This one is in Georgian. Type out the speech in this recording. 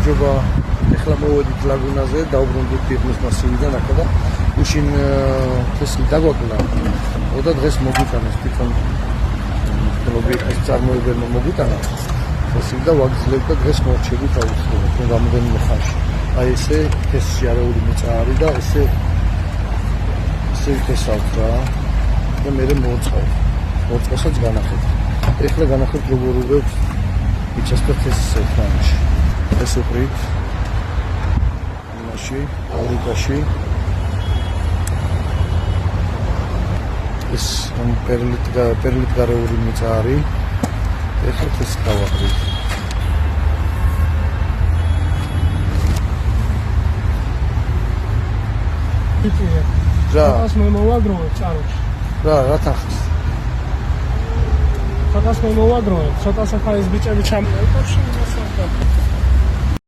გამარჯობა. ეხლა მოვედით ლაგუნაზე, დავბრუნდით ფირმის მასივიდან აქა და უშინ თესლი დაგვაკლა. და დღეს მოგვიტანეს თვითონ ობიექტის წარმოებელმა მოგვიტანა. თესლი და ვაგრძელებთ და დღეს მოვჩებით აუცილებლად რამდენიმე ხანში. აი ესე თესლი არეული მიწა და ესე თესავთ რა. და მე მოვწყავ. მოვწყოსაც განახეთ. ეხლა განახეთ როგორ ურევს იჩასთა თესლს ერთმანეთში. ეს უყრით ამაში, ორიკაში ეს პერლით გარეული მიწა არის. ეხლა ეს გავაყრით. რა ხათას მე მოვაგროვებ წაროში. რა თახის? ხათას მე მოვაგროვებ, ცოტა სახა ეს ბიჭები ჩამოვა.